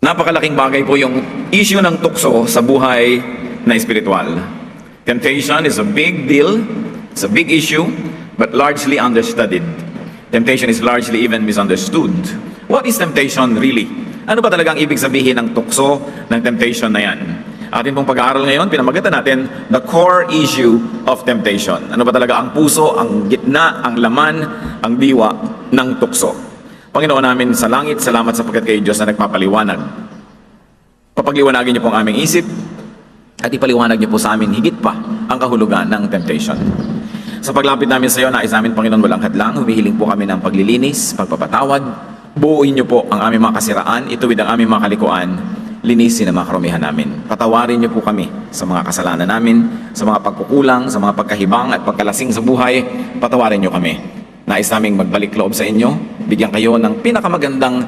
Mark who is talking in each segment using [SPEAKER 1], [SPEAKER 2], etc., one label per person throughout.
[SPEAKER 1] Napakalaking bagay po yung issue ng tukso sa buhay na espiritual. Temptation is a big deal, it's a big issue, but largely understudied. Temptation is largely even misunderstood. What is temptation really? Ano ba talagang ibig sabihin ng tukso ng temptation na yan? Atin pong pag-aaral ngayon, pinamagatan natin the core issue of temptation. Ano ba talaga ang puso, ang gitna, ang laman, ang diwa ng tukso? Panginoon namin sa langit, salamat sapagkat kayo Diyos na nagpapaliwanag. Papagliwanagin niyo po ang aming isip at ipaliwanag niyo po sa amin higit pa ang kahulugan ng temptation. Sa paglapit namin sa iyo, nais namin Panginoon walang hadlang, humihiling po kami ng paglilinis, pagpapatawad, buuin niyo po ang aming mga kasiraan, ituwid ang aming mga kalikuan, linisin ang mga karumihan namin. Patawarin niyo po kami sa mga kasalanan namin, sa mga pagkukulang, sa mga pagkahibang at pagkalasing sa buhay, patawarin niyo kami. Nais naming magbalik loob sa inyo, bigyan kayo ng pinakamagandang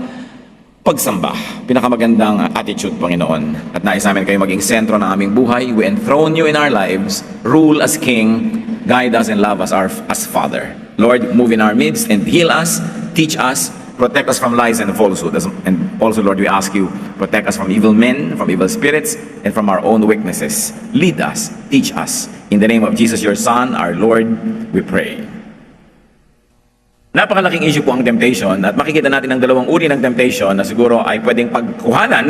[SPEAKER 1] pagsamba, pinakamagandang attitude, Panginoon. At nais namin kayo maging sentro ng aming buhay. We enthrone you in our lives, rule as King, guide us and love us as Father. Lord, move in our midst and heal us, teach us, protect us from lies and falsehood. And also, Lord, we ask you, protect us from evil men, from evil spirits, and from our own weaknesses. Lead us, teach us. In the name of Jesus, your Son, our Lord, we pray. Napakalaking issue po ang temptation at makikita natin ang dalawang uri ng temptation na siguro ay pwedeng pagkuhanan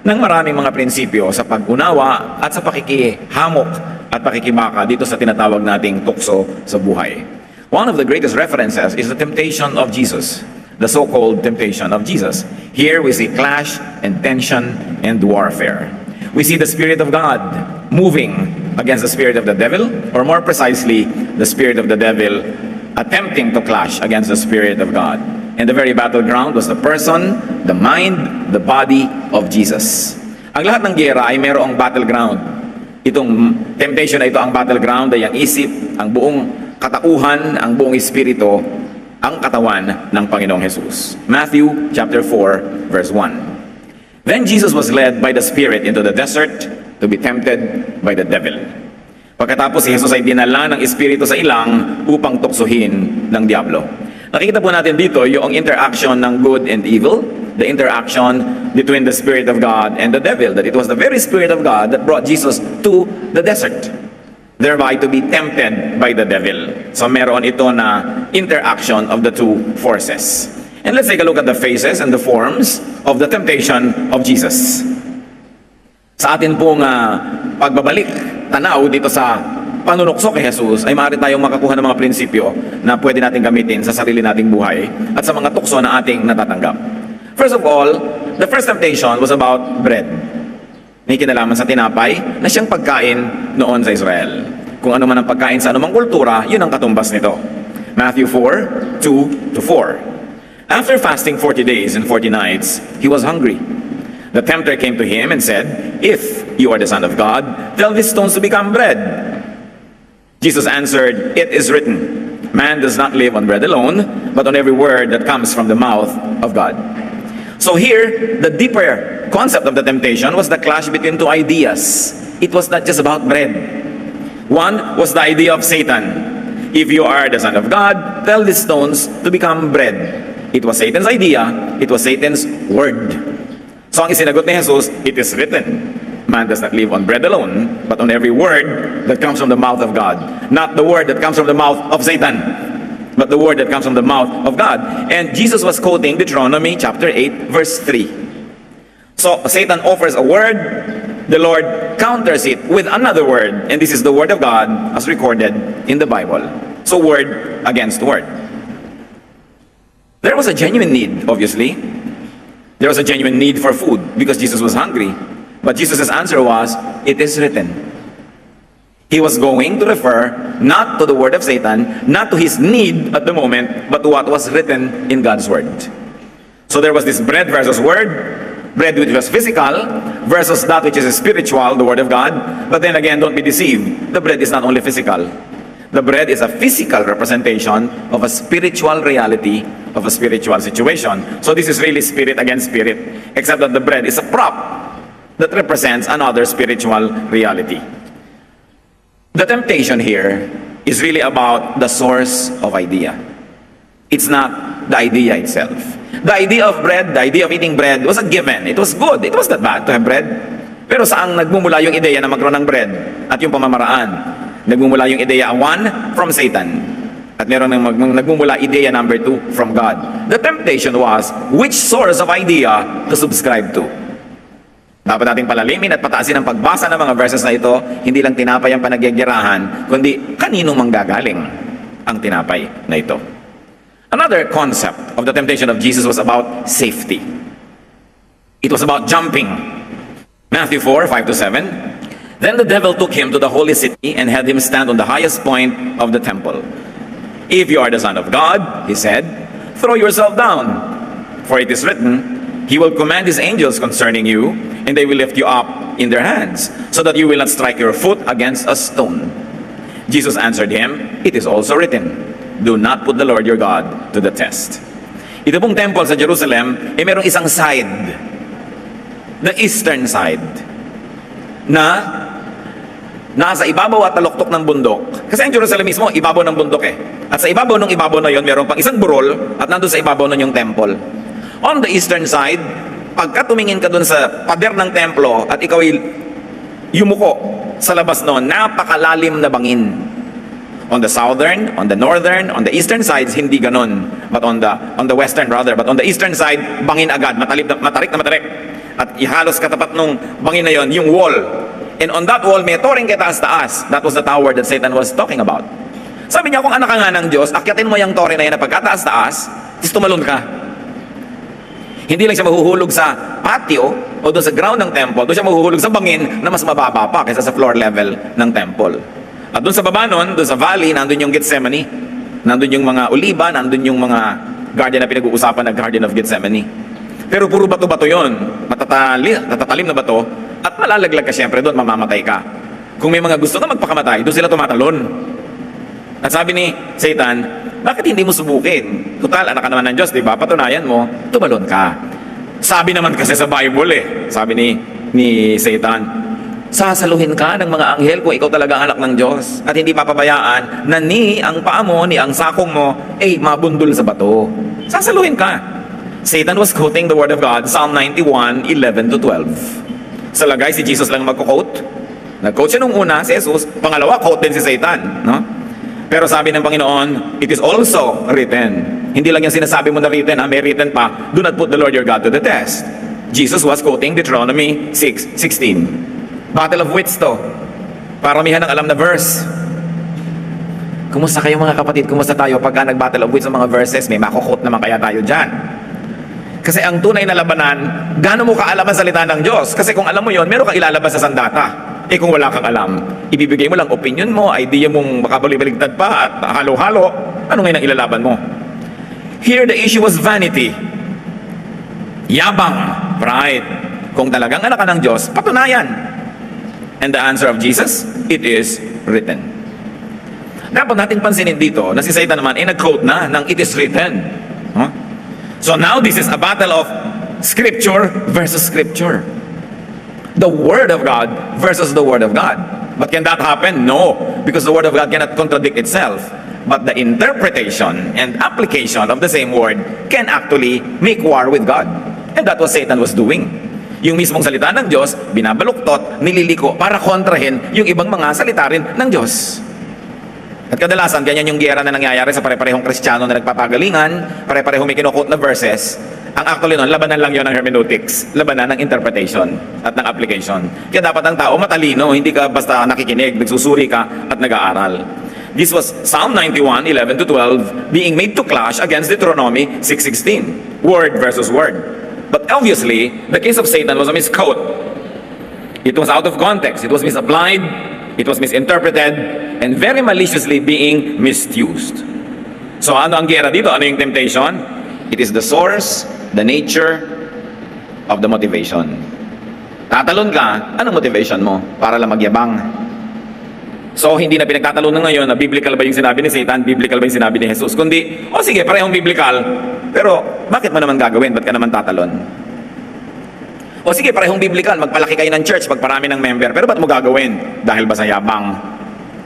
[SPEAKER 1] ng maraming mga prinsipyo sa pag-unawa at sa pakikihamok at pakikibaka dito sa tinatawag nating tukso sa buhay. One of the greatest references is the temptation of Jesus, the so-called temptation of Jesus. Here we see clash and tension and warfare. We see the Spirit of God moving against the spirit of the devil, or more precisely, the spirit of the devil attempting to clash against the Spirit of God. And the very battleground was the person, the mind, the body of Jesus. Ang lahat ng giyera ay mayroong battleground. Itong temptation na ito, ang battleground ay ang isip, ang buong katauhan, ang buong espiritu, ang katawan ng Panginoong Jesus. Matthew chapter 4, verse 1. Then Jesus was led by the Spirit into the desert to be tempted by the devil. Pagkatapos si Jesus ay dinala ng Espiritu sa ilang upang tuksohin ng Diablo. Nakikita po natin dito yung interaction ng good and evil, the interaction between the Spirit of God and the devil, that it was the very Spirit of God that brought Jesus to the desert, thereby to be tempted by the devil. So meron ito na interaction of the two forces. And let's take a look at the phases and the forms of the temptation of Jesus. Sa atin pong pagbabalik tanaw dito sa panunukso kay Jesus, ay maaari tayong makakuha ng mga prinsipyo na pwede natin gamitin sa sarili nating buhay at sa mga tukso na ating natatanggap. First of all, the first temptation was about bread. May kinalaman sa tinapay na siyang pagkain noon sa Israel. Kung ano man ang pagkain sa anumang kultura, yun ang katumbas nito. Matthew 4, 2-4. After fasting 40 days and 40 nights, he was hungry. The tempter came to him and said, "If you are the Son of God, tell these stones to become bread." Jesus answered, "It is written, man does not live on bread alone, but on every word that comes from the mouth of God." So here, the deeper concept of the temptation was the clash between two ideas. It was not just about bread. One was the idea of Satan. If you are the Son of God, tell these stones to become bread. It was Satan's idea. It was Satan's word. So ang isinagot ni Jesus, it is written, man does not live on bread alone, but on every word that comes from the mouth of God. Not the word that comes from the mouth of Satan, but the word that comes from the mouth of God. And Jesus was quoting Deuteronomy chapter 8, verse 3. So Satan offers a word, the Lord counters it with another word, and this is the word of God as recorded in the Bible. So word against word. There was a genuine need, obviously. There was a genuine need for food because Jesus was hungry. But Jesus' answer was, it is written. He was going to refer not to the word of Satan, not to his need at the moment, but to what was written in God's word. So there was this bread versus word, bread which was physical versus that which is spiritual, the word of God. But then again, don't be deceived. The bread is not only physical. The bread is a physical representation of a spiritual reality, of a spiritual situation. So this is really spirit against spirit, except that the bread is a prop that represents another spiritual reality. The temptation here is really about the source of idea. It's not the idea itself. The idea of bread, the idea of eating bread was a given. It was good. It was not bad to have bread. Pero saan nagmumula yung ideya na magkaroon ng bread at yung pamamaraan? Nagmumula yung ideya, one, from Satan. At meron nagmumula ideya number 2, from God. The temptation was, which source of idea to subscribe to? Dapat nating palalimin at pataasin ang pagbasa ng mga verses na ito, hindi lang tinapay ang panagyagirahan, kundi kaninong manggagaling ang tinapay na ito. Another concept of the temptation of Jesus was about safety. It was about jumping. Matthew 4, 5-7. Then the devil took him to the holy city and had him stand on the highest point of the temple. If you are the Son of God, he said, throw yourself down. For it is written, He will command His angels concerning you, and they will lift you up in their hands, so that you will not strike your foot against a stone. Jesus answered him, It is also written, Do not put the Lord your God to the test. Ito pong temple sa Jerusalem, merong isang side, the eastern side, na nasa ibabaw at taluktok ng bundok. Kasi ang Jerusalem mismo, ibabaw ng bundok eh. At sa ibabaw ng ibabaw na yon, meron pang isang burol, at nandun sa ibabaw nun yung temple. On the eastern side, pagka tumingin ka dun sa pader ng templo at ikaw ay yumuko sa labas noon, napakalalim na bangin. On the southern, on the northern, on the eastern sides, hindi ganon. But on the western rather, but on the eastern side, bangin agad, matarik na matarik. At ihalos katapat nung bangin na yon, yung wall. And on that wall, may toring kataas-taas. That was the tower that Satan was talking about. Sabi niya, kung anak ka nga ng Diyos, akyatin mo yung tore na yan na pagkataas-taas, tapos tumalon ka. Hindi lang siya mahuhulog sa patio o doon sa ground ng temple, doon siya mahuhulog sa bangin na mas mababa pa kaysa sa floor level ng temple. At doon sa baba nun, doon sa valley, nandun yung Gethsemane. Nandun yung mga oliba, nandun yung mga garden na pinag-uusapan na Garden of Gethsemane. Pero puro bato-bato yun. Matatalim na bato. At malalaglag ka siyempre doon, mamamatay ka. Kung may mga gusto na magpakamatay, doon sila tumatalon. At sabi ni Satan, bakit hindi mo subukin? Total, anak ka naman ng Diyos, di ba? Patunayan mo, tumalon ka. Sabi naman kasi sa Bible sabi ni Satan, sasaluhin ka ng mga anghel kung ikaw talaga anak ng Diyos at hindi papabayaan na ni ang paa mo, ni ang sakong mo, mabundol sa bato. Sasaluhin ka. Satan was quoting the word of God, Psalm 91, 11-12. Sa lagay, si Jesus lang magko-quote. Nag-quote siya nung una, si Jesus. Pangalawa, quote din si Satan. No? Pero sabi ng Panginoon, it is also written. Hindi lang yung sinasabi mo na written, may written pa, do not put the Lord your God to the test. Jesus was quoting Deuteronomy 6:16. Battle of wits to. Paramihan ng alam na verse. Kumusta kayo mga kapatid? Kumusta tayo pagka nag-battle of wits sa mga verses? May makukot naman kaya tayo dyan. Kasi ang tunay na labanan, gaano mo kaalam ang salita ng Diyos? Kasi kung alam mo yon, meron kang ilalabas sa sandata. Kung wala kang alam, ibibigay mo lang opinion mo, idea mong makabalibaligtad pa at halo-halo, ano ngayon ang ilalaban mo? Here, the issue was vanity. Yabang, pride. Kung talagang anak ka ng Diyos, patunayan. And the answer of Jesus, it is written. Dapat natin pansinin dito na si Satan naman nag-quote na ng it is written. Huh? So now this is a battle of Scripture versus Scripture. The Word of God versus the Word of God. But can that happen? No, because the Word of God cannot contradict itself. But the interpretation and application of the same Word can actually make war with God. And that was Satan was doing. Yung mismong salita ng Diyos, binabaluktot, nililiko para kontrahin yung ibang mga salita rin ng Diyos. At kadalasan, ganyan yung giyera na nangyayari sa pare-parehong Kristiyano na nagpapagalingan, pare-parehong may kinukot na verses. Ang actually nun, labanan lang yun ng hermeneutics, labanan ng interpretation at ng application. Kaya dapat ang tao matalino, hindi ka basta nakikinig, nagsusuri ka at nag-aaral. This was Psalm 91, 11-12, being made to clash against Deuteronomy 6:16. Word versus word. But obviously, the case of Satan was a misquote. It was out of context. It was misapplied. It was misinterpreted and very maliciously being misused. So ano ang gera dito? Ano yung temptation? It is the source, the nature of the motivation. Tatalon ka, anong motivation mo? Para lang magyabang. So hindi na pinagtatalunan ngayon na biblical ba yung sinabi ni Satan, biblical ba yung sinabi ni Jesus, kundi, sige, parehong biblical, pero bakit mo naman gagawin? Ba't ka naman tatalon? Sige, parehong biblical, magpalaki kayo ng church, magparami ng member, pero ba't mo gagawin? Dahil ba sa yabang?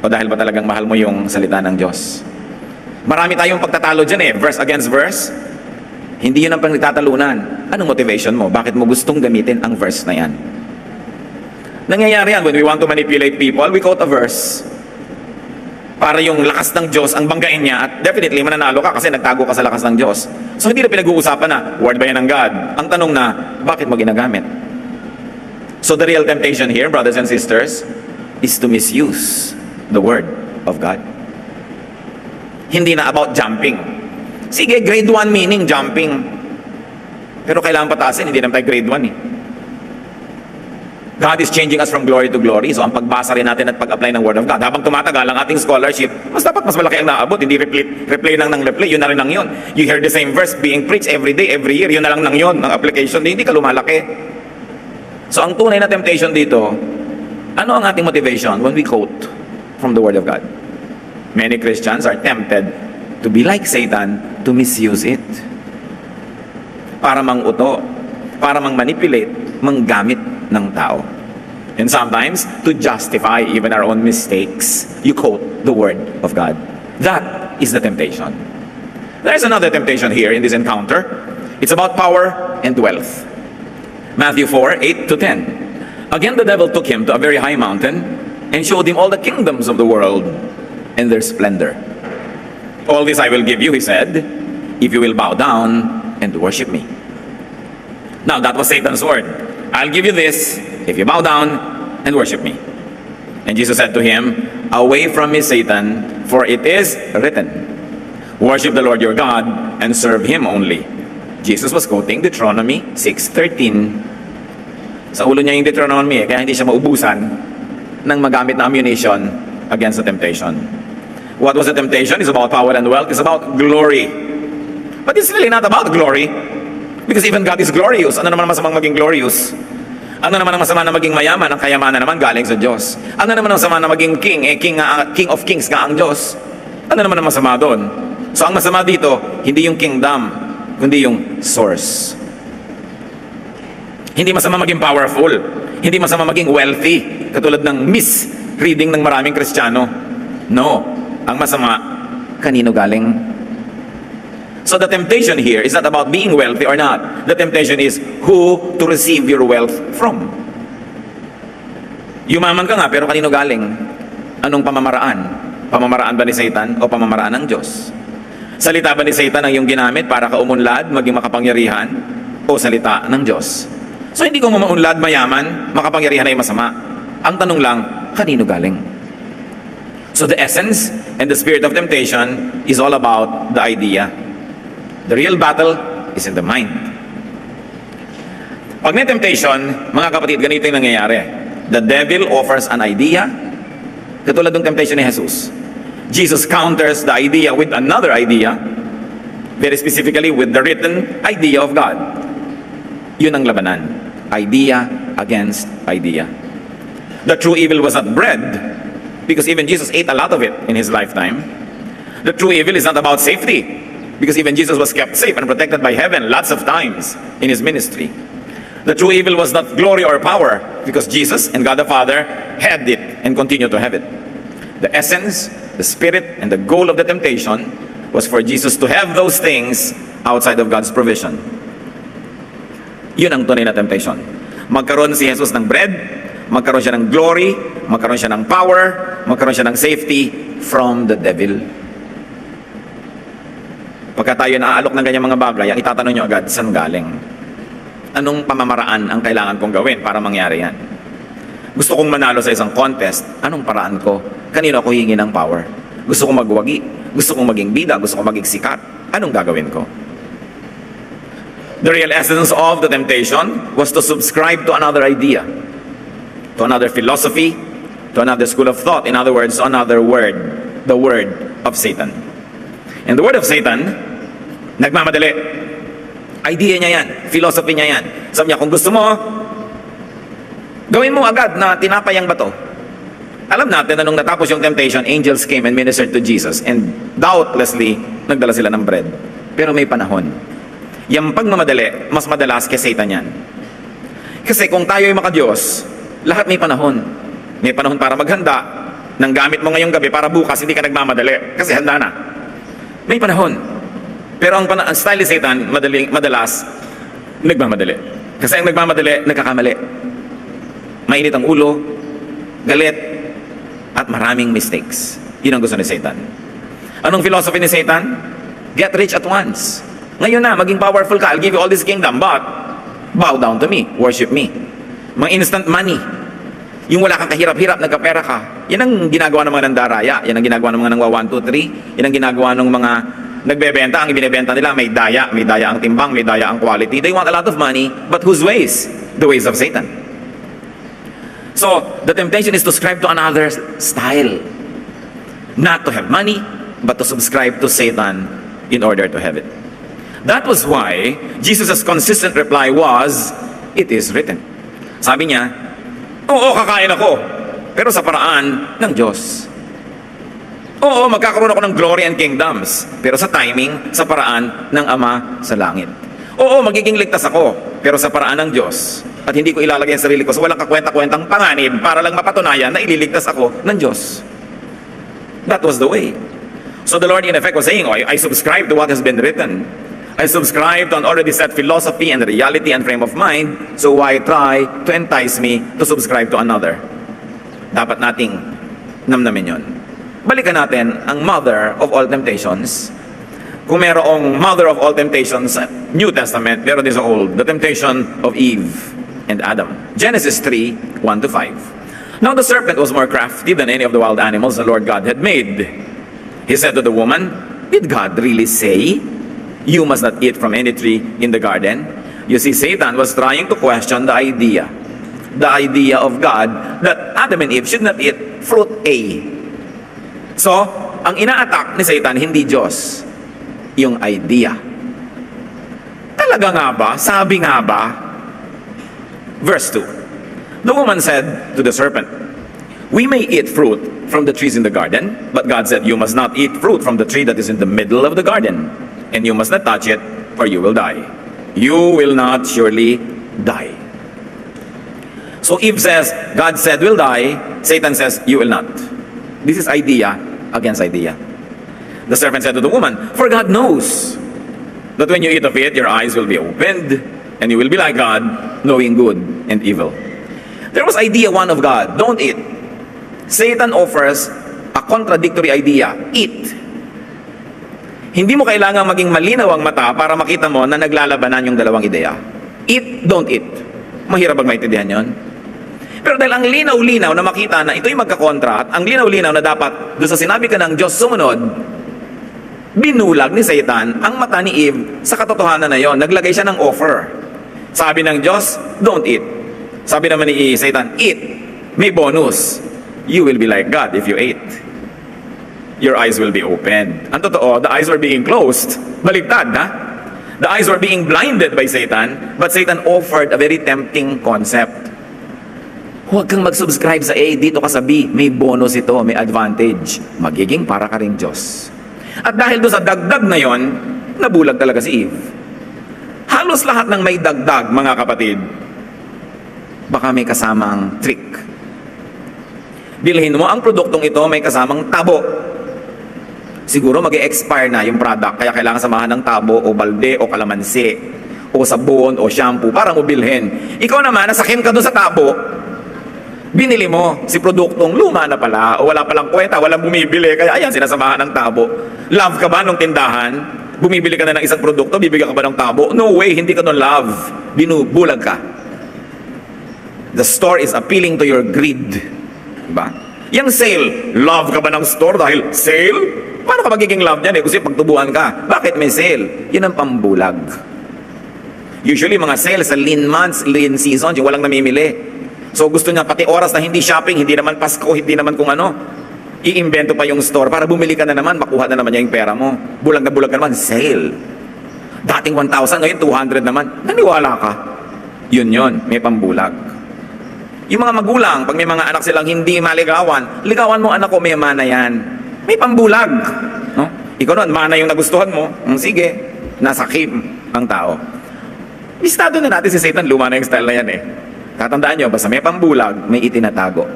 [SPEAKER 1] O dahil ba talagang mahal mo yung salita ng Diyos? Marami tayong pagtatalo dyan verse against verse. Hindi yun ang pangtatalunan. Anong motivation mo? Bakit mo gustong gamitin ang verse na yan? Nangyayari yan when we want to manipulate people, we quote a verse para yung lakas ng Diyos ang banggain niya at definitely mananalo ka kasi nagtago ka sa lakas ng Diyos. So hindi na pinag-uusapan na, word ba yan ng God? Ang tanong na, bakit mo ginagamit? So the real temptation here, brothers and sisters, is to misuse the word of God. Hindi na about jumping. Sige, grade 1 meaning jumping. Pero kailangan pataasin, hindi naman tayo grade 1 eh. God is changing us from glory to glory. So ang pagbasa rin natin at pag-apply ng Word of God, habang tumatagal ang ating scholarship, dapat mas malaki ang naabot. Hindi replay lang ng replay, yun na rin ang yun. You hear the same verse being preached every day, every year, yun na lang ng yun, ng application, hindi ka lumalaki. So ang tunay na temptation dito, ano ang ating motivation when we quote from the Word of God? Many Christians are tempted to be like Satan, to misuse it. Para mang-uto, para mang-manipulate, manggamit ng tao. And sometimes, to justify even our own mistakes, you quote the Word of God. That is the temptation. There is another temptation here in this encounter. It's about power and wealth. Matthew 4, 8 to 10. Again, the devil took him to a very high mountain and showed him all the kingdoms of the world and their splendor. All this I will give you, he said, if you will bow down and worship me. Now, that was Satan's word. I'll give you this if you bow down and worship me. And Jesus said to him, away from me, Satan, for it is written, worship the Lord your God and serve him only. Jesus was quoting Deuteronomy 6:13. Sa ulo niya yung Deuteronomy, kaya hindi siya maubusan ng magamit na ammunition against the temptation. What was the temptation? It's about power and wealth. It's about glory. But it's really not about glory. Because even God is glorious. Ano naman ang masamang maging glorious? Ano naman ang masama na maging mayaman? Ang kayamanan naman galing sa Diyos. Ano naman ang masama na maging king? King of kings nga ang Diyos. Ano naman ang masama doon? So ang masama dito, hindi yung kingdom, kundi yung source. Hindi masama maging powerful. Hindi masama maging wealthy. Katulad ng misreading ng maraming Kristiyano. No. Ang masama, kanino galing? So the temptation here is not about being wealthy or not. The temptation is who to receive your wealth from. Yumaman ka nga, pero kanino galing? Anong pamamaraan? Pamamaraan ba ni Satan o pamamaraan ng Diyos? Salita ba ni Satan ang iyong ginamit para ka umunlad, maging makapangyarihan, o salita ng Diyos? So hindi ko maunlad, mayaman, makapangyarihan ay masama. Ang tanong lang, kanino galing? So the essence and the spirit of temptation is all about the idea. The real battle is in the mind. Pag may temptation, mga kapatid, ganito yung nangyayari. The devil offers an idea, katulad ng temptation ni Jesus. Jesus counters the idea with another idea, very specifically with the written idea of God. Yun ang labanan. Idea against idea. The true evil was not bread, because even Jesus ate a lot of it in his lifetime. The true evil is not about safety, because even Jesus was kept safe and protected by heaven lots of times in his ministry. The true evil was not glory or power, because Jesus and God the Father had it and continue to have it. The essence, the spirit, and the goal of the temptation was for Jesus to have those things outside of God's provision. Yun ang tunay na temptation. Magkaroon si Jesus ng bread, magkaroon siya ng glory, magkaroon siya ng power, magkaroon siya ng safety from the devil. Pagka tayo naaalok ng ganyang mga bagay, ang itatanong nyo agad, saan galing? Anong pamamaraan ang kailangan kong gawin para mangyari yan? Gusto kong manalo sa isang contest, anong paraan ko? Kanino ako hingi ng power? Gusto kong magwagi? Gusto kong maging bida? Gusto kong maging sikat? Anong gagawin ko? The real essence of the temptation was to subscribe to another idea, to another philosophy, to another school of thought. In other words, another word, the word of Satan. And the word of Satan, nagmamadali. Idea niya yan, philosophy niya yan. Sabi niya, kung gusto mo, gawin mo agad na tinapay ang bato. Alam natin na nung natapos yung temptation, angels came and ministered to Jesus, and doubtlessly, nagdala sila ng bread. Pero may panahon. Yung pagmamadali, mas madalas kay Satan yan. Kasi kung tayo ay makadiyos, lahat may panahon. May panahon para maghanda, nang gamit mo ngayong gabi para bukas, hindi ka nagmamadali. Kasi handa na. May panahon. Pero ang style ni Satan, madalas, nagmamadali. Kasi ang nagmamadali, nagkakamali. Mainit ang ulo, galit, at maraming mistakes. Yun ang gusto ni Satan. Anong philosophy ni Satan? Get rich at once. Ngayon na, maging powerful ka. I'll give you all this kingdom, but bow down to me, worship me. Mga instant money. Yung wala kang kahirap-hirap, nagkapera ka. Yan ang ginagawa ng mga nandaraya. Yan ang ginagawa ng mga nangwa 1, 2, 3. Yan ang ginagawa ng mga nagbebenta. Ang ibinebenta nila, may daya ang timbang, may daya ang quality. They want a lot of money, but whose ways? The ways of Satan. So, the temptation is to subscribe to another style. Not to have money, but to subscribe to Satan in order to have it. That was why Jesus' consistent reply was, "It is written." Sabi niya, oo, kakain ako, pero sa paraan ng Diyos. Oo, magkakaroon ako ng glory and kingdoms, pero sa timing, sa paraan ng Ama sa langit. Oo, magiging ligtas ako, pero sa paraan ng Diyos. At hindi ko ilalagay ang sarili ko sa walang kakwenta-kwentang panganib para lang mapatunayan na ililigtas ako ng Diyos. That was the way. So the Lord in effect was saying, oh, I subscribe to what has been written. I subscribe to an already set philosophy and reality and frame of mind, so why try to entice me to subscribe to another? Dapat nating namnamin yun. Balikan natin ang mother of all temptations. Kung merong mother of all temptations sa New Testament, meron din sa Old, the temptation of Eve and Adam. Genesis 3, 1-5. Now the serpent was more crafty than any of the wild animals the Lord God had made. He said to the woman, did God really say, you must not eat from any tree in the garden? You see, Satan was trying to question the idea of God that Adam and Eve should not eat fruit A. So, ang ina-attack ni Satan, hindi Diyos, yung idea. Talaga nga ba? Sabi nga ba? Verse 2. The woman said to the serpent, we may eat fruit from the trees in the garden, but God said, you must not eat fruit from the tree that is in the middle of the garden, and you must not touch it, or you will die. You will not surely die. So Eve says, God said will die. Satan says, you will not. This is idea against idea. The serpent said to the woman, for God knows that when you eat of it, your eyes will be opened, and you will be like God, knowing good and evil. There was idea one of God, don't eat. Satan offers a contradictory idea, eat. Hindi mo kailangang maging malinaw ang mata para makita mo na naglalabanan yung dalawang ideya. Eat, don't eat. Mahirap bang maintindihan yon? Pero dahil ang linaw-linaw na makita na ito'y magkakontra at ang linaw-linaw na dapat doon sa sinabi ka ng Diyos sumunod, binulag ni Satan ang mata ni Eve sa katotohanan na yon. Naglagay siya ng offer. Sabi ng Diyos, don't eat. Sabi naman ni Satan, eat. May bonus. You will be like God if you ate. Your eyes will be opened. Ang totoo, the eyes were being closed. Baligtad, ha? The eyes were being blinded by Satan, but Satan offered a very tempting concept. Huwag kang mag-subscribe sa A, dito ka sa B. May bonus ito, may advantage. Magiging para ka rin Diyos. At dahil doon sa dagdag na yon, nabulag talaga si Eve. Halos lahat ng may dagdag, mga kapatid, baka may kasamang trick. Bilhin mo ang produktong ito, may kasamang tabo. Siguro mag-e-expire na yung product, kaya kailangan samahan ng tabo o balde o kalamansi o sabon o shampoo para mo bilhin. Ikaw naman, nasakin ka doon sa tabo, binili mo si produktong luma na pala o wala palang kwenta, walang bumibili, kaya ayan, sinasamahan ng tabo. Love ka ba nung tindahan? Bumibili ka na ng isang produkto, bibigyan ka ba ng tabo? No way, hindi ka nun love. Binubulag ka. The store is appealing to your greed. Diba? Yung sale, love ka ba ng store dahil sale? Paano ka magiging love niyan kasi pagtubuhan ka? Bakit may sale? Yun ang pambulag. Usually mga sale sa lean months, lean season, yung walang namimili. So gusto niya pati oras na hindi shopping, hindi naman Pasko, hindi naman kung ano, iimbento pa yung store para bumili ka na naman, makuha na naman niya yung pera mo. Bulag ka naman, sale. Dating 1,000, ngayon 200 naman. Naniwala ka? Yun, may pambulag. Yung mga magulang, pag may mga anak silang hindi maligawan, ligawan mo anak ko, may mana yan. May pambulag. No? Ikaw nun, mana yung nagustuhan mo. Sige, nasa kim ang tao. Listado na natin si Satan, luma na yung style na yan eh. Tatandaan nyo, basta may pambulag, may itinatago.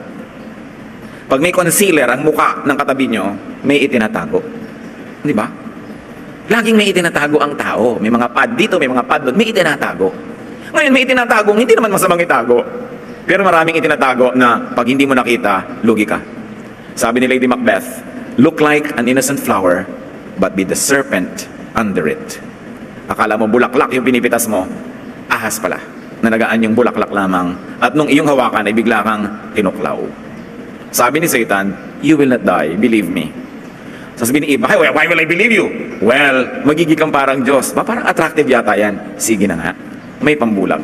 [SPEAKER 1] Pag may concealer ang muka ng katabi nyo, may itinatago. Di ba? Laging may itinatago ang tao. May mga pad dito, may mga pad doon, may itinatago. Ngayon, may itinatago, hindi naman masamang itago. Pero maraming itinatago na pag hindi mo nakita, lugi ka. Sabi ni Lady Macbeth, look like an innocent flower, but be the serpent under it. Akala mo bulaklak yung pinipitas mo, ahas pala. Nanagaan yung bulaklak lamang. At nung iyong hawakan ay bigla kang tinuklaw. Sabi ni Satan, you will not die, believe me. Sasabihin ni Eva, hey, why will I believe you? Well, magiging kang parang Diyos. Parang attractive yata yan. Sige na nga, may pambulag.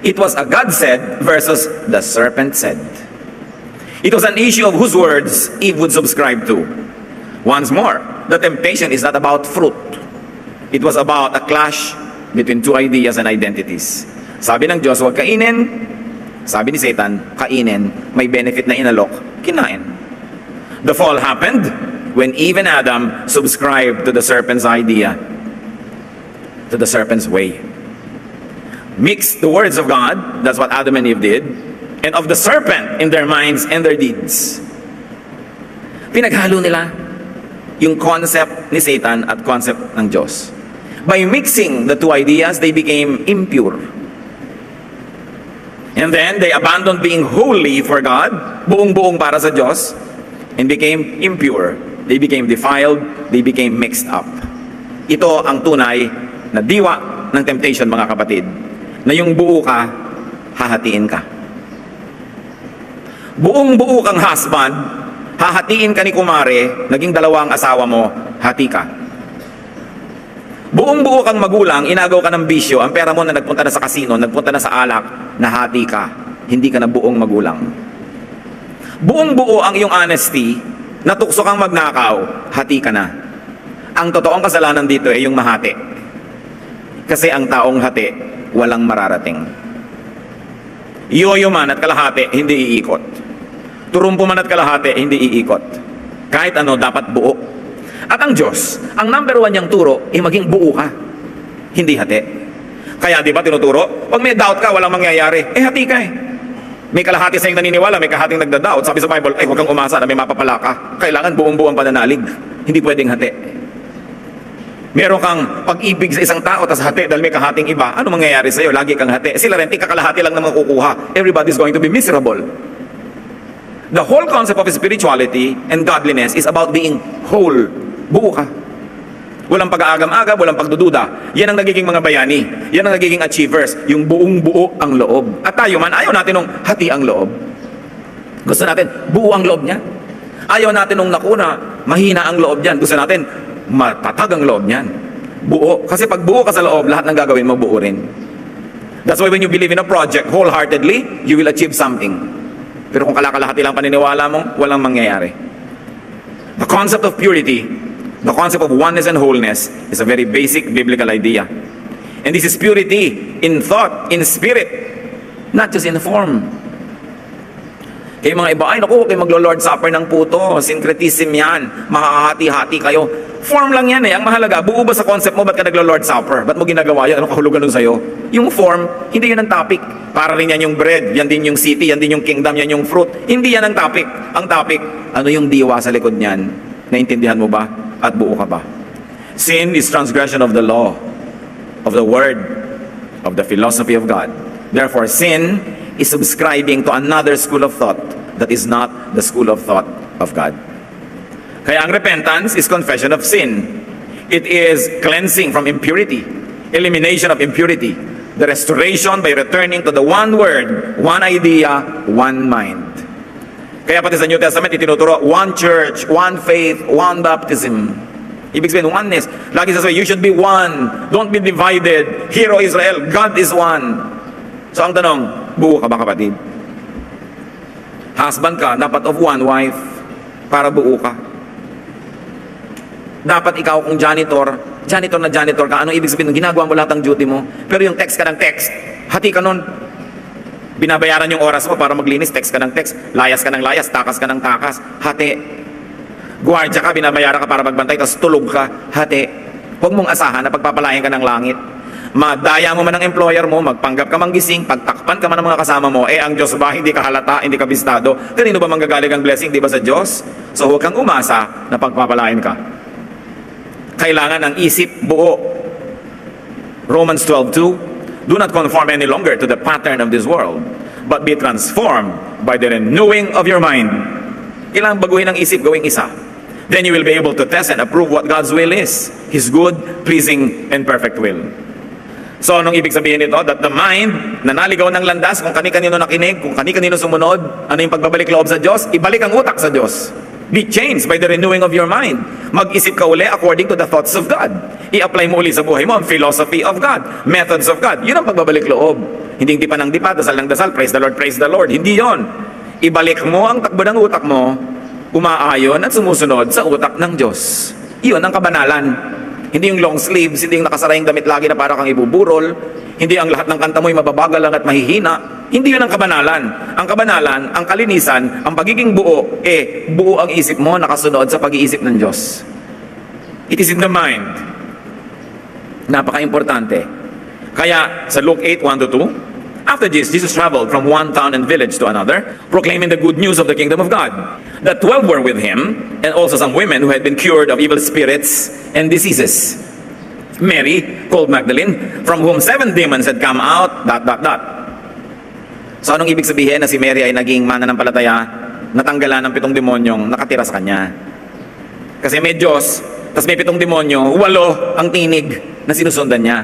[SPEAKER 1] It was a God said versus the serpent said. It was an issue of whose words Eve would subscribe to. Once more, the temptation is not about fruit. It was about a clash between two ideas and identities. Sabi ng Diyos, huwag kainin. Sabi ni Satan, kainin. May benefit na inalok, kinain. The fall happened when Eve and Adam subscribed to the serpent's idea, to the serpent's way. Mixed the words of God, that's what Adam and Eve did, and of the serpent in their minds and their deeds. Pinaghalo nila yung concept ni Satan at concept ng Diyos. By mixing the two ideas, they became impure. And then they abandoned being holy for God, buong-buong para sa Diyos, and became impure. They became defiled, they became mixed up. Ito ang tunay na diwa ng temptation, mga kapatid, na yung buo ka, hahatiin ka. Buong-buo kang husband, hahatiin ka ni kumare, naging dalawa ang asawa mo, hati ka. Buong-buo kang magulang, inagaw ka ng bisyo, ang pera mo na nagpunta na sa kasino, nagpunta na sa alak, nahati ka. Hindi ka na buong magulang. Buong-buo ang iyong honesty, natukso kang magnakaw, hati ka na. Ang totoong kasalanan dito ay yung mahati. Kasi ang taong hati, walang mararating. Yoyo man at kalahati, hindi iikot. Turumpo man at kalahati, hindi iikot. Kahit ano, dapat buo. At ang Diyos, ang number one niyang turo, ay maging buo ka. Hindi hati. Kaya di ba tinuturo? Pag may doubt ka, walang mangyayari. Hati ka eh. May kalahati sa iyong naniniwala, may kahating nagda-doubt. Sabi sa Bible, huwag kang umasa na may mapapala ka. Kailangan buong-buong pananalig. Hindi pwedeng hati. Meron kang pag-ibig sa isang tao, tas hati dahil may kahating iba. Ano mangyayari sa'yo? Lagi kang hati. Sila rin, kakalahati lang naman kukuha. Everybody's going to be miserable. The whole concept of spirituality and godliness is about being whole. Buo ka. Walang pag-aagam-agam, walang pagdududa. Yan ang nagiging mga bayani. Yan ang nagiging achievers. Yung buong-buo ang loob. At tayo man, ayaw natin nung hati ang loob. Gusto natin, buo ang loob niya. Ayaw natin nung nakuna, mahina ang loob niyan. Gusto natin, matatag ang loob niyan. Buo. Kasi pag buo ka sa loob, lahat ng gagawin mo buo rin. That's why when you believe in a project wholeheartedly, you will achieve something. Pero kung kalakalahati lang paniniwala mo, walang mangyayari. The concept of purity, the concept of oneness and wholeness is a very basic biblical idea. And this is purity in thought, in spirit, not just in form. Kaya mga iba, ay naku, kayo maglo-Lord Supper ng puto, syncretism yan, makakahati-hati kayo. Form lang yan eh, ang mahalaga, buo ba sa concept mo, ba't ka naglo-Lord Supper? Ba't mo ginagawa yan? Anong kahulugan nun sa'yo? Yung form, hindi yun ang topic. Para rin yan yung bread, yan din yung city, yan din yung kingdom, yan yung fruit. Hindi yan ang topic. Ang topic, ano yung diwa sa likod niyan? Naintindihan mo ba? At buo ka ba? Sin is transgression of the law, of the word, of the philosophy of God. Therefore, sin is subscribing to another school of thought that is not the school of thought of God. Kaya ang repentance is confession of sin. It is cleansing from impurity, elimination of impurity, the restoration by returning to the one word, one idea, one mind. Kaya pati sa New Testament, itinuturo, one church, one faith, one baptism. Ibig sabihin, oneness. Lagi sasabihin, you should be one. Don't be divided. Hear, O Israel, God is one. So ang tanong, buo ka ba kapatid? Husband ka, dapat of one wife para buo ka. Dapat ikaw kung janitor na janitor ka, ano ibig sabihin? Ginagawa mo lahat ng duty mo. Pero yung text ka ng text, hati ka nun. Binabayaran yung oras mo para maglinis, text ka ng text, layas ka ng layas, takas ka ng takas, hati. Guardia ka, binabayaran ka para magbantay, tapos tulog ka, hati. Huwag mong asahan na pagpapalayan ka ng langit. Madaya mo man ang employer mo, magpanggap ka manggising, pagtakpan ka man ng mga kasama mo, ang Diyos ba, hindi ka halata, hindi ka bistado, kanino ba manggagaling ang blessing, di ba sa Diyos? So huwag kang umasa na pagpapalain ka. Kailangan ang isip buo. Romans 12:2, do not conform any longer to the pattern of this world, but be transformed by the renewing of your mind. Kailangan baguhin ang isip, gawing isa. Then you will be able to test and approve what God's will is, His good, pleasing, and perfect will. So, anong ibig sabihin nito? That the mind, na naligaw ng landas, kung kani-kanino nakinig, kung kani-kanino sumunod, ano yung pagbabalik loob sa Diyos? Ibalik ang utak sa Diyos. Be changed by the renewing of your mind. Mag-isip ka uli according to the thoughts of God. I-apply mo uli sa buhay mo ang philosophy of God, methods of God. Yun ang pagbabalik loob. Hindi pa ng dipa, dasal ng dasal, praise the Lord. Hindi yon. Ibalik mo ang takbo ng utak mo, umaayon at sumusunod sa utak ng Diyos. Iyon ang kabanalan. Hindi yung long sleeves, hindi yung nakasara yung damit lagi na para kang ibuburol, hindi ang lahat ng kanta mo'y mababagal lang at mahihina. Hindi yun ang kabanalan. Ang kabanalan, ang kalinisan, ang pagiging buo, buo ang isip mo nakasunod sa pag-iisip ng Diyos. It is in the mind. Napaka-importante. Kaya sa Luke 8:1-2, after Jesus traveled from one town and village to another, proclaiming the good news of the kingdom of God. The 12 were with him, and also some women who had been cured of evil spirits and diseases. Mary, called Magdalene, from whom 7 demons had come out, ... So anong ibig sabihin na si Mary ay naging mananampalataya, natanggalan ng 7 demonyong nakatira sa kanya? Kasi may Diyos, tas may 7 demonyo, 8 ang tinig na sinusundan niya.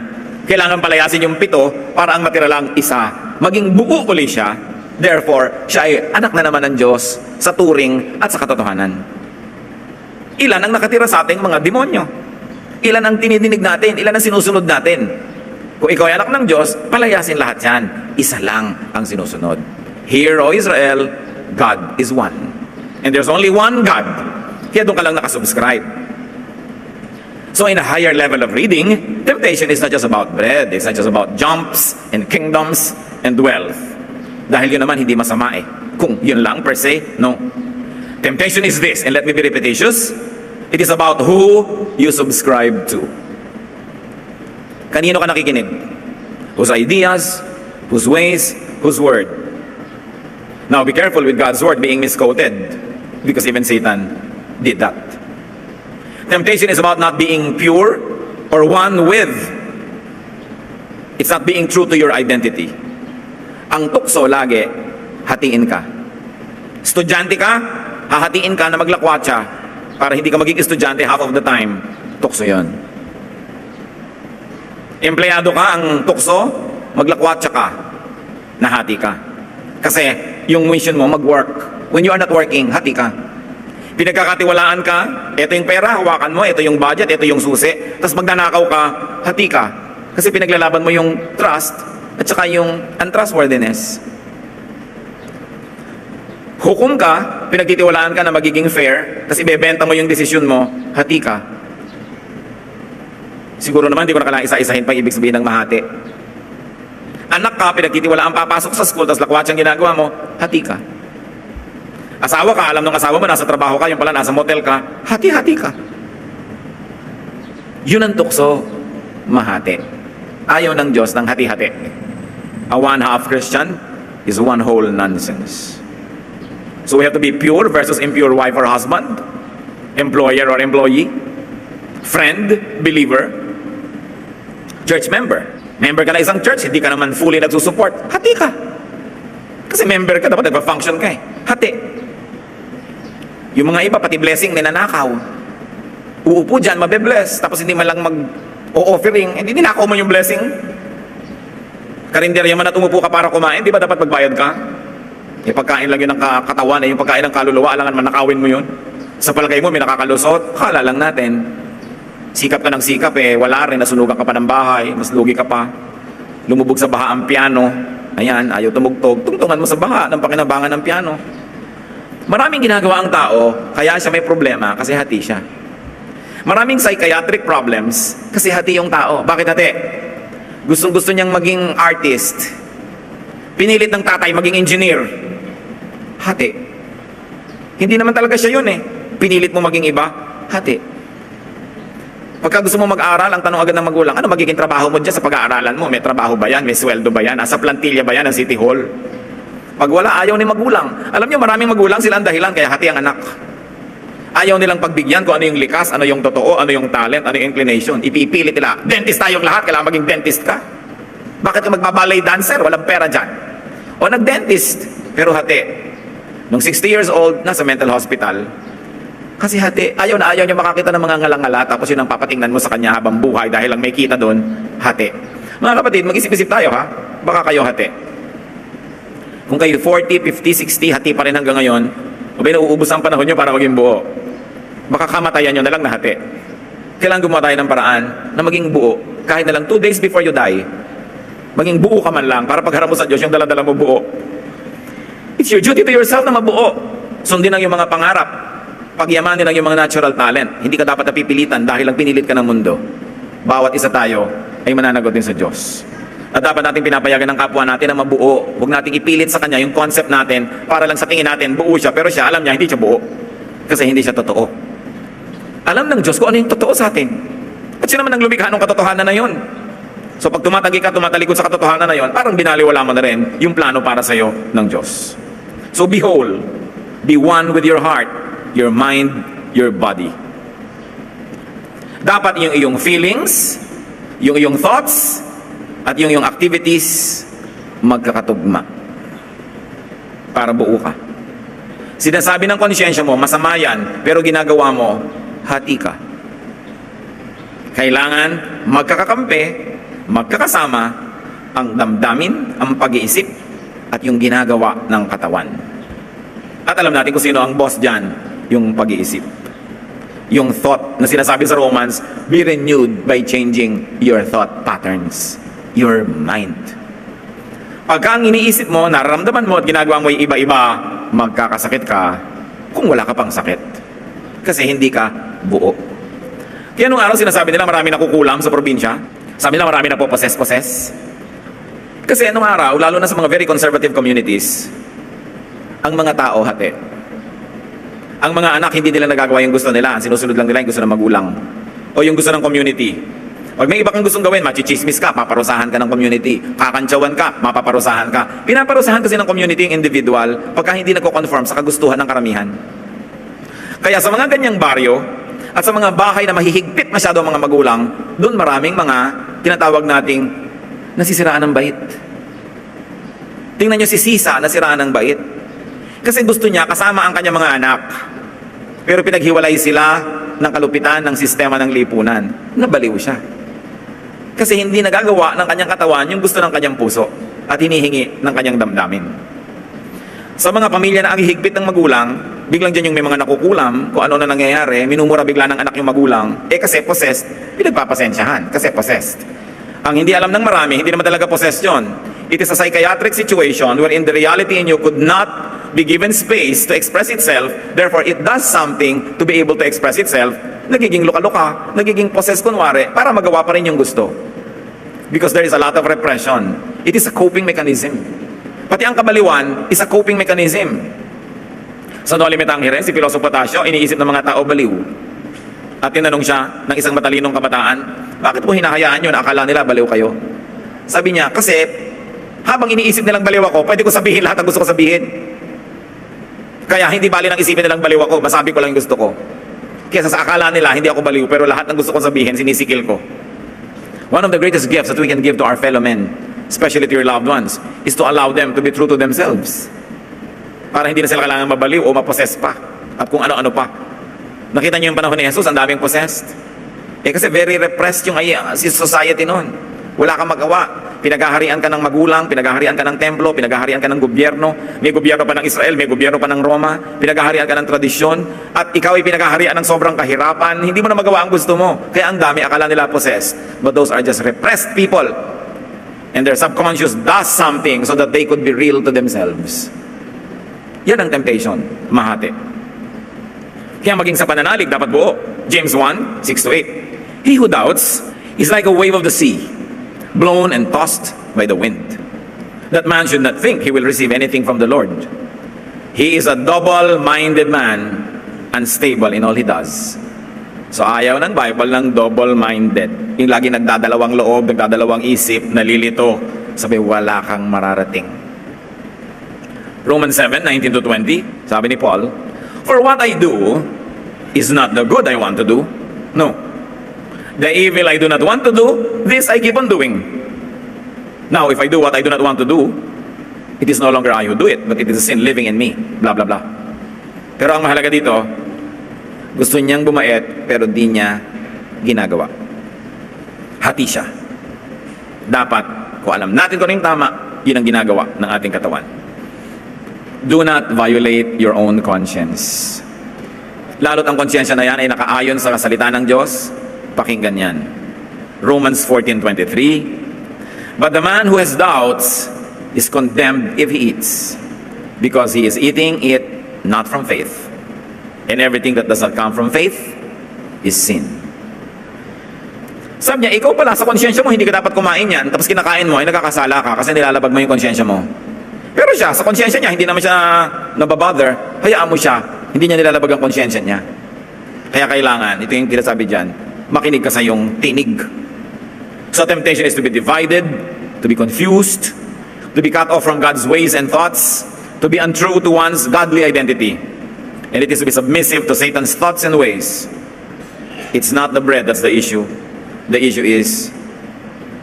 [SPEAKER 1] Kailangan palayasin yung 7 para ang matira lang isa. Maging buo uli siya. Therefore, siya ay anak na naman ng Diyos sa turing at sa katotohanan. Ilan ang nakatira sa ating mga demonyo? Ilan ang tinidinig natin? Ilan ang sinusunod natin? Kung ikaw ay anak ng Diyos, palayasin lahat yan. Isa lang ang sinusunod. Hear, O Israel, God is one. And there's only one God. Kaya doon ka lang nakasubscribe. So in a higher level of reading, temptation is not just about bread. It's not just about jumps and kingdoms and wealth. Dahil yun naman hindi masama Kung yun lang per se, no. Temptation is this, and let me be repetitious. It is about who you subscribe to. Kanino ka nakikinig? Whose ideas, whose ways, whose word. Now be careful with God's word being misquoted, because even Satan did that. Temptation is about not being pure or one with. It's not being true to your identity. Ang tukso lagi, hatiin ka. Estudyante ka, hahatiin ka na maglakwatsa para hindi ka maging estudyante half of the time. Tukso yon. Empleyado ka, ang tukso, maglakwatsa ka, nahati ka. Kasi yung mission mo mag-work. When you are not working, hati ka. Pinagkakatiwalaan ka, ito yung pera, hawakan mo, ito yung budget, ito yung susi, tapos magnanakaw ka, hati ka. Kasi pinaglalaban mo yung trust at saka yung untrustworthiness. Hukom ka, pinagtitiwalaan ka na magiging fair, tapos ibebenta mo yung desisyon mo, hati ka. Siguro naman, hindi ko na kailangan isa-isahin pa ibig sabihin ng mahati. Anak ka, pinagtitiwalaan papasok sa school, tapos lakwatsang ginagawa mo, hati ka. Asawa ka, alam ng asawa mo, nasa trabaho ka, yung pala nasa motel ka, hati-hati ka. Yun ang tukso, mahati. Ayaw ng Diyos ng hati-hati. A one-half Christian is one whole nonsense. So we have to be pure versus impure wife or husband, employer or employee, friend, believer, church member. Member ka na isang church, hindi ka naman fully nagsusupport, hati ka. Kasi member ka, dapat nagpa-function ka hati. Yung mga iba, pati blessing, ninanakaw. Uupo dyan, mabe-bless, tapos hindi man lang mag-o-offering, hindi ninakaw mo yung blessing. Karinderya man at umupo ka para kumain, di ba dapat magbayad ka? Yung pagkain lang yun ng katawan, yung pagkain ng kaluluwa, alangan man nakawin mo yun. Sa palagay mo, may nakakalusot, kala lang natin. Sikap ka ng sikap wala rin, nasunugan ka pa ng bahay, mas lugi ka pa. Lumubog sa baha ang piano, ayan, ayaw tumugtog, tungtungan mo sa baha ng pakinabangan ng piano. Maraming ginagawa ang tao, kaya siya may problema kasi hati siya. Maraming psychiatric problems kasi hati yung tao. Bakit hati? Gustong-gusto niyang maging artist. Pinilit ng tatay maging engineer. Hati. Hindi naman talaga siya yun Pinilit mo maging iba, hati. Pagka gusto mo mag-aral, ang tanong agad ng magulang, ano magiging trabaho mo dyan sa pag-aaralan mo? May trabaho ba yan? May sweldo ba yan? Nasa plantilla ba yan ng City Hall? Pag wala, ayaw ni magulang. Alam niyo, maraming magulang sila ang dahilan, kaya hati ang anak. Ayaw nilang pagbigyan kung ano yung likas, ano yung totoo, ano yung talent, ano yung inclination. Ipipilit nila. Dentist tayong lahat, kailangan maging dentist ka. Bakit ka magbabalay dancer? Walang pera dyan. O nag-dentist, pero hati. Nung 60 years old, nasa mental hospital. Kasi hati, ayaw na ayaw niya makakita ng mga ngalangala, tapos yun ang papatingnan mo sa kanya habang buhay dahil lang may kita doon, hati. Mga kapatid, mag-isip-isip tayo ha. Baka kayo hati. Kung kayo 40, 50, 60, hati pa rin hanggang ngayon, o ba nauubos ang panahon nyo para maging buo? Baka kamatayan nyo na lang na hati. Kailangan gumawa tayo ng paraan na maging buo. Kahit na lang 2 days before you die, maging buo ka man lang para pagharap mo sa Diyos yung dala-dala mo buo. It's your duty to yourself na mabuo. Sundin ang yung mga pangarap. Pagyamanin ang yung mga natural talent. Hindi ka dapat napipilitan dahil lang pinilit ka ng mundo. Bawat isa tayo ay mananagot din sa Diyos. At dapat natin pinapayagan ng kapwa natin na mabuo. Huwag nating ipilit sa kanya yung concept natin para lang sa tingin natin buo siya, pero siya, alam niya, hindi siya buo. Kasi hindi siya totoo. Alam ng Diyos kung ano yung totoo sa atin. At siya naman ang lumikha ng katotohanan na yun. So pag tumatanggi ka, tumatalikod sa katotohanan na yun, parang binaliwala mo na rin yung plano para sa'yo ng Diyos. So be whole. Be one with your heart, your mind, your body. Dapat yung iyong feelings, yung iyong thoughts, at yung iyong activities magkakatugma para buo ka. Sinasabi ng konsyensya mo, masama yan, pero ginagawa mo, hati ka. Kailangan magkakakampi, magkakasama ang damdamin, ang pag-iisip, at yung ginagawa ng katawan. At alam natin kung sino ang boss dyan, yung pag-iisip. Yung thought na sinasabi sa Romans, be renewed by changing your thought patterns, your mind. Pagka ang iniisip mo, nararamdaman mo at ginagawa mo yung iba-iba, magkakasakit ka kung wala ka pang sakit. Kasi hindi ka buo. Kaya nung araw sinasabi nila marami nakukulam sa probinsya. Sabi nila marami na po possess. Kasi nung araw, lalo na sa mga very conservative communities, ang mga tao hati. Ang mga anak hindi nila nagagawa yung gusto nila. Sinusunod lang nila yung gusto ng magulang. O yung gusto ng community. Pag may iba kang gustong gawin, machichismis ka, paparusahan ka ng community. Kakantsawan ka, mapaparusahan ka. Pinaparusahan kasi ng community yung individual pagka hindi nagko-conform sa kagustuhan ng karamihan. Kaya sa mga ganyang baryo, at sa mga bahay na mahihigpit masyado ang mga magulang, doon maraming mga tinatawag nating nasisiraan ng bait. Tingnan nyo si Sisa, nasiraan ng bait. Kasi gusto niya kasama ang kanyang mga anak. Pero pinaghiwalay sila ng kalupitan ng sistema ng lipunan. Nabaliw siya. Kasi hindi nagagawa ng kanyang katawan yung gusto ng kanyang puso at hinihingi ng kanyang damdamin. Sa mga pamilya na ang hihigpit ng magulang, biglang dyan yung may mga nakukulam, kung ano na nangyayari, minumura bigla ng anak yung magulang, kasi possessed, pinagpapasensyahan, kasi possessed. Ang hindi alam ng marami, hindi naman talaga possessed yun. It is a psychiatric situation wherein the reality in you could not be given space to express itself, therefore it does something to be able to express itself, nagiging luka-luka, nagiging possessed kunwari, para magawa pa rin yung gusto. Because there is a lot of repression. It is a coping mechanism. Pati ang kabaliwan is a coping mechanism. Sa No Limit Angere, si Piloso Potasio, iniisip ng mga tao baliw. At tinanong siya ng isang matalinong kabataan, bakit mo hinahayaan yun? Akala nila baliw kayo. Sabi niya, kasi habang iniisip nilang baliw ako, pwede ko sabihin lahat ang gusto ko sabihin. Kaya hindi bali nang isipin nilang baliw ako, masabi ko lang yung gusto ko. Kaya sa akala nila, hindi ako baliw, pero lahat ng gusto kong sabihin, sinisikil ko. One of the greatest gifts that we can give to our fellow men, especially to your loved ones, is to allow them to be true to themselves. Para hindi na sila kailangan mabaliw o mapossess pa. At kung ano-ano pa. Nakita niyo yung panahon ni Jesus, ang daming possessed. Kasi very repressed yung society noon. Wala kang magawa. Pinaghaharian ka ng magulang, pinaghaharian ka ng templo, pinaghaharian ka ng gobyerno. May gobyerno pa ng Israel, may gobyerno pa ng Roma. Pinaghaharian ka ng tradisyon. At ikaw ay pinaghaharian ng sobrang kahirapan. Hindi mo na magawa ang gusto mo. Kaya ang dami, akala nila possessed. But those are just repressed people. And their subconscious does something so that they could be real to themselves. Yan ang temptation, mahati. Kaya maging sa pananalig, dapat buo. James 1, 6-8. He who doubts is like a wave of the sea, blown and tossed by the wind. That man should not think he will receive anything from the Lord. He is a double-minded man, unstable in all he does. So ayaw ng Bible ng double-minded. Yung lagi nagdadalawang loob, nagdadalawang isip, nalilito. Sabi, wala kang mararating. Romans 7, 19-20, sabi ni Paul, for what I do is not the good I want to do. No. The evil I do not want to do, this I keep on doing. Now, if I do what I do not want to do, it is no longer I who do it, but it is a sin living in me. Blah, blah, blah. Pero ang mahalaga dito, gusto niyang bumait, pero di niya ginagawa. Hati siya. Dapat, kung alam natin kung ano yung tama, yun ang ginagawa ng ating katawan. Do not violate your own conscience. Lalo't ang konsyensya na yan ay nakaayon sa salita ng Diyos, pakinggan yan. Romans 14:23, but the man who has doubts is condemned if he eats, because he is eating it not from faith. And everything that does not come from faith is sin. Sabi niya, ikaw pala sa konsyensya mo, hindi ka dapat kumain yan, tapos kinakain mo, ay nagkakasala ka kasi nilalabag mo yung konsyensya mo. Pero siya, sa konsyensya niya, hindi naman siya nababother, hayaan mo siya, hindi niya nilalabag ang konsyensya niya. Kaya kailangan, ito yung tinasabi dyan, makinig ka sa iyong tinig. So temptation is to be divided, to be confused, to be cut off from God's ways and thoughts, to be untrue to one's godly identity. And it is to be submissive to Satan's thoughts and ways. It's not the bread that's the issue. The issue is,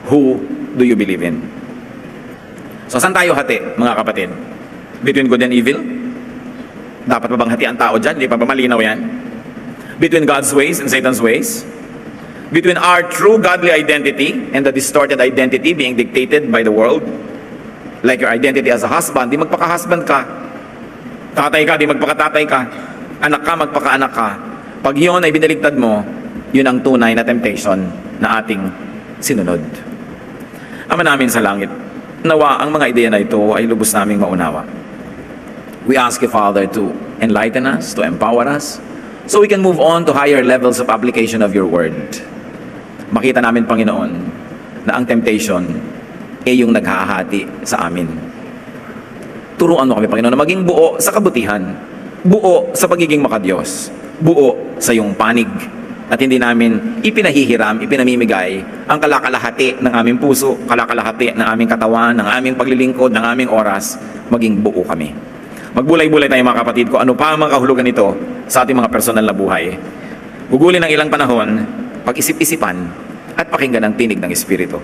[SPEAKER 1] who do you believe in? So saan tayo hati, mga kapatid? Between good and evil? Dapat pa bang hati ang tao dyan? Hindi pa ba malinaw yan? Between God's ways and Satan's ways? Between our true godly identity and the distorted identity being dictated by the world? Like your identity as a husband, di magpaka-husband ka. Tatay ka, di magpaka-tatay ka. Anak ka, magpaka-anak ka. Pag yun ay binaligtad mo, yun ang tunay na temptation na ating sinunod. Ama namin sa langit, nawa ang mga ideya na ito ay lubos naming maunawa. We ask you, Father, to enlighten us, to empower us, so we can move on to higher levels of application of your word. Makita namin, Panginoon, na ang temptation ay yung naghahati sa amin. Turuan mo kami, Panginoon, na maging buo sa kabutihan, buo sa pagiging makadiyos, buo sa iyong panig, at hindi namin ipinahihiram, ipinamimigay ang kalakalahati ng aming puso, kalakalahati ng aming katawan, ng aming paglilingkod, ng aming oras, maging buo kami. Magbulay-bulay tayo, mga kapatid, kung ano pa ang mga kahulugan nito sa ating mga personal na buhay. Gugulin ng ilang panahon, pag-isip-isipan, at pakinggan ang tinig ng Espiritu.